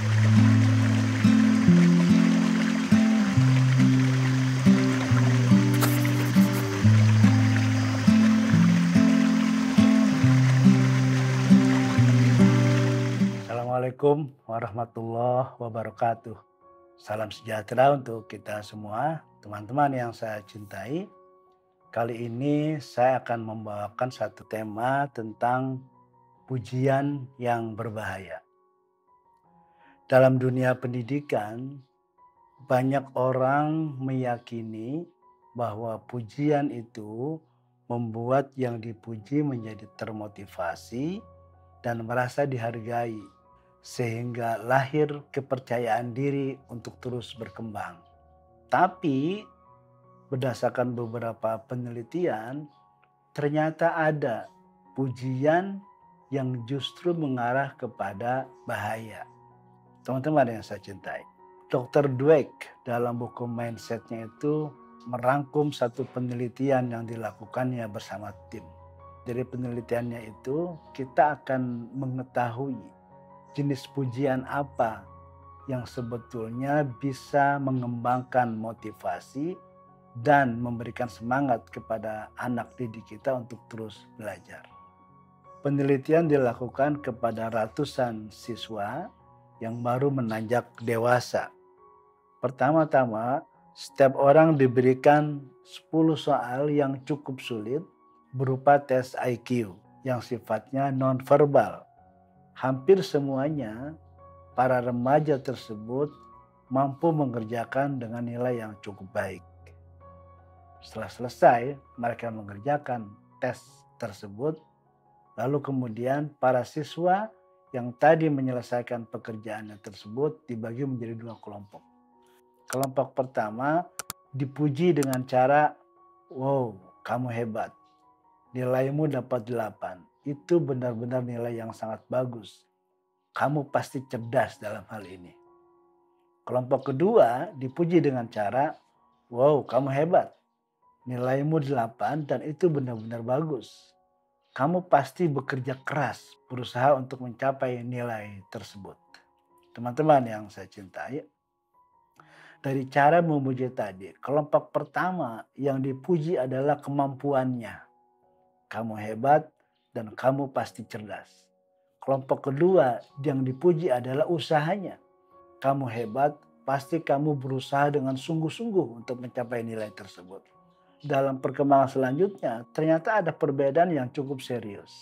Assalamualaikum warahmatullahi wabarakatuh. Salam sejahtera untuk kita semua, teman-teman yang saya cintai. Kali ini saya akan membawakan satu tema tentang pujian yang berbahaya. Dalam dunia pendidikan, banyak orang meyakini bahwa pujian itu membuat yang dipuji menjadi termotivasi dan merasa dihargai, sehingga lahir kepercayaan diri untuk terus berkembang. Tapi berdasarkan beberapa penelitian, ternyata ada pujian yang justru mengarah kepada bahaya. Teman-teman yang saya cintai, Dr. Dweck dalam buku Mindset-nya itu merangkum satu penelitian yang dilakukannya bersama tim. Dari penelitiannya itu kita akan mengetahui jenis pujian apa yang sebetulnya bisa mengembangkan motivasi dan memberikan semangat kepada anak didik kita untuk terus belajar. Penelitian dilakukan kepada ratusan siswa yang baru menanjak dewasa. Pertama-tama, setiap orang diberikan 10 soal yang cukup sulit berupa tes IQ yang sifatnya nonverbal. Hampir semuanya para remaja tersebut mampu mengerjakan dengan nilai yang cukup baik. Setelah selesai mereka mengerjakan tes tersebut, lalu kemudian para siswa yang tadi menyelesaikan pekerjaannya tersebut dibagi menjadi dua kelompok. Kelompok pertama dipuji dengan cara, "Wow, kamu hebat. Nilaimu dapat 8. Itu benar-benar nilai yang sangat bagus. Kamu pasti cerdas dalam hal ini." Kelompok kedua dipuji dengan cara, "Wow, kamu hebat. Nilaimu 8 dan itu benar-benar bagus. Kamu pasti bekerja keras berusaha untuk mencapai nilai tersebut." Teman-teman yang saya cintai, dari cara memuji tadi, kelompok pertama yang dipuji adalah kemampuannya. Kamu hebat dan kamu pasti cerdas. Kelompok kedua yang dipuji adalah usahanya. Kamu hebat, pasti kamu berusaha dengan sungguh-sungguh untuk mencapai nilai tersebut. Dalam perkembangan selanjutnya, ternyata ada perbedaan yang cukup serius.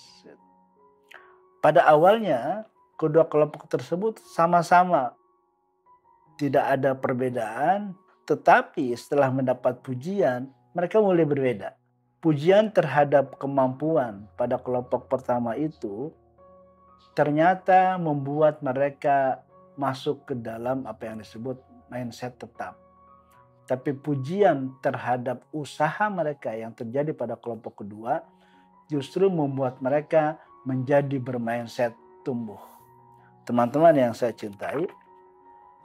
Pada awalnya, kedua kelompok tersebut sama-sama tidak ada perbedaan, tetapi setelah mendapat pujian, mereka mulai berbeda. Pujian terhadap kemampuan pada kelompok pertama itu ternyata membuat mereka masuk ke dalam apa yang disebut mindset tetap. Tapi pujian terhadap usaha mereka yang terjadi pada kelompok kedua justru membuat mereka menjadi bermindset tumbuh. Teman-teman yang saya cintai,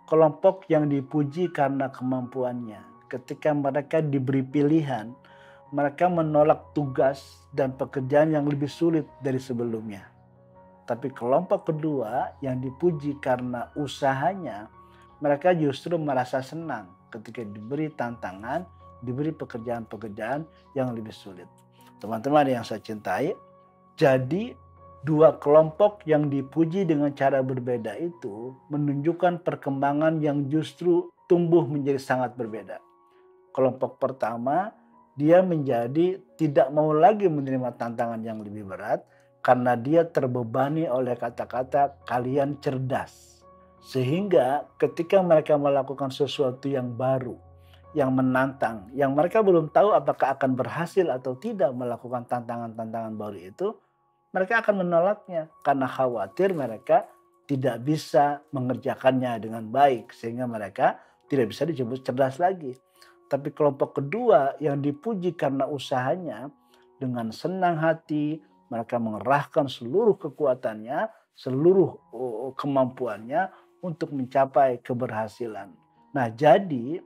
kelompok yang dipuji karena kemampuannya, ketika mereka diberi pilihan, mereka menolak tugas dan pekerjaan yang lebih sulit dari sebelumnya. Tapi kelompok kedua yang dipuji karena usahanya, mereka justru merasa senang ketika diberi tantangan, diberi pekerjaan-pekerjaan yang lebih sulit. Teman-teman yang saya cintai, jadi dua kelompok yang dipuji dengan cara berbeda itu menunjukkan perkembangan yang justru tumbuh menjadi sangat berbeda. Kelompok pertama, dia menjadi tidak mau lagi menerima tantangan yang lebih berat karena dia terbebani oleh kata-kata kalian cerdas. Sehingga ketika mereka melakukan sesuatu yang baru, yang menantang, yang mereka belum tahu apakah akan berhasil atau tidak melakukan tantangan-tantangan baru itu, mereka akan menolaknya karena khawatir mereka tidak bisa mengerjakannya dengan baik sehingga mereka tidak bisa disebut cerdas lagi. Tapi kelompok kedua yang dipuji karena usahanya, dengan senang hati mereka mengerahkan seluruh kekuatannya, seluruh kemampuannya untuk mencapai keberhasilan. Nah, jadi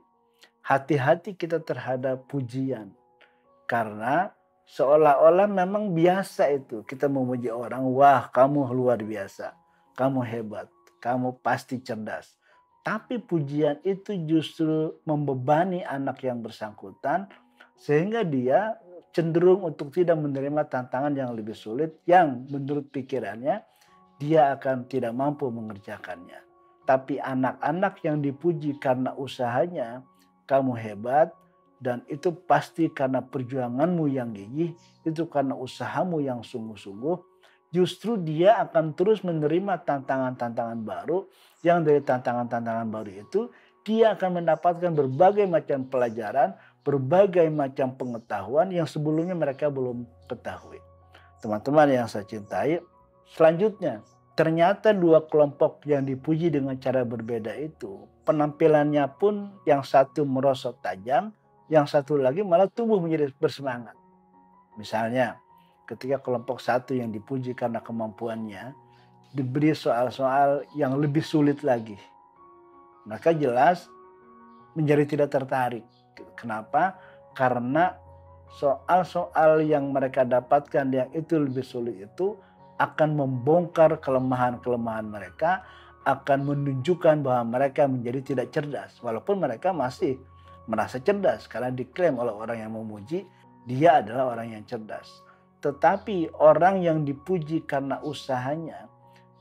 hati-hati kita terhadap pujian. Karena seolah-olah memang biasa itu kita memuji orang, wah kamu luar biasa, kamu hebat. kamu pasti cerdas. Tapi pujian itu justru membebani anak yang bersangkutan sehingga dia cenderung untuk tidak menerima tantangan yang lebih sulit yang menurut pikirannya dia akan tidak mampu mengerjakannya. Tapi anak-anak yang dipuji karena usahanya, kamu hebat, dan itu pasti karena perjuanganmu yang gigih, itu karena usahamu yang sungguh-sungguh, justru dia akan terus menerima tantangan-tantangan baru, yang dari tantangan-tantangan baru itu, dia akan mendapatkan berbagai macam pelajaran, berbagai macam pengetahuan yang sebelumnya mereka belum ketahui. Teman-teman yang saya cintai, selanjutnya, ternyata dua kelompok yang dipuji dengan cara berbeda itu, penampilannya pun yang satu merosot tajam, yang satu lagi malah tumbuh menjadi bersemangat. Misalnya, ketika kelompok satu yang dipuji karena kemampuannya, diberi soal-soal yang lebih sulit lagi. Maka jelas menjadi tidak tertarik. Kenapa? Karena soal-soal yang mereka dapatkan yang itu lebih sulit itu akan membongkar kelemahan-kelemahan mereka, akan menunjukkan bahwa mereka menjadi tidak cerdas. Walaupun mereka masih merasa cerdas karena diklaim oleh orang yang memuji, dia adalah orang yang cerdas. Tetapi orang yang dipuji karena usahanya,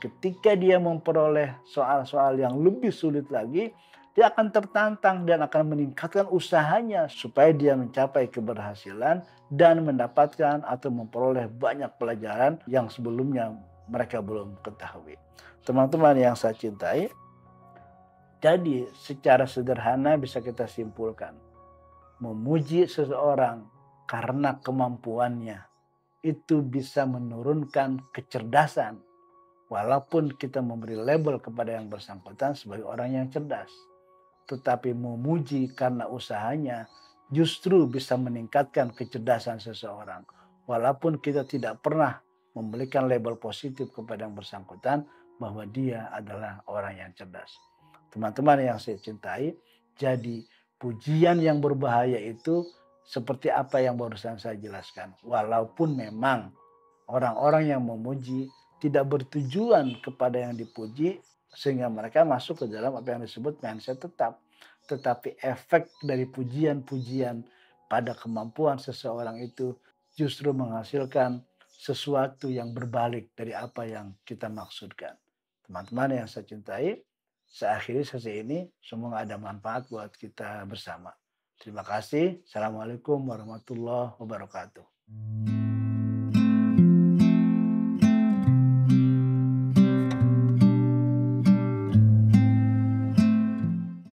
ketika dia memperoleh soal-soal yang lebih sulit lagi, dia akan tertantang dan akan meningkatkan usahanya supaya dia mencapai keberhasilan dan mendapatkan atau memperoleh banyak pelajaran yang sebelumnya mereka belum ketahui. Teman-teman yang saya cintai, jadi secara sederhana bisa kita simpulkan, memuji seseorang karena kemampuannya itu bisa menurunkan kecerdasan. Walaupun kita memberi label kepada yang bersangkutan sebagai orang yang cerdas. Tetapi memuji karena usahanya justru bisa meningkatkan kecerdasan seseorang. Walaupun kita tidak pernah memberikan label positif kepada yang bersangkutan bahwa dia adalah orang yang cerdas. Teman-teman yang saya cintai, jadi pujian yang berbahaya itu seperti apa yang barusan saya jelaskan. Walaupun memang orang-orang yang memuji tidak bertujuan kepada yang dipuji sehingga mereka masuk ke dalam apa yang disebut mindset tetap. Tetapi efek dari pujian-pujian pada kemampuan seseorang itu justru menghasilkan sesuatu yang berbalik dari apa yang kita maksudkan. Teman-teman yang saya cintai, saya akhiri sesi ini. Semoga ada manfaat buat kita bersama. Terima kasih. Assalamualaikum warahmatullahi wabarakatuh.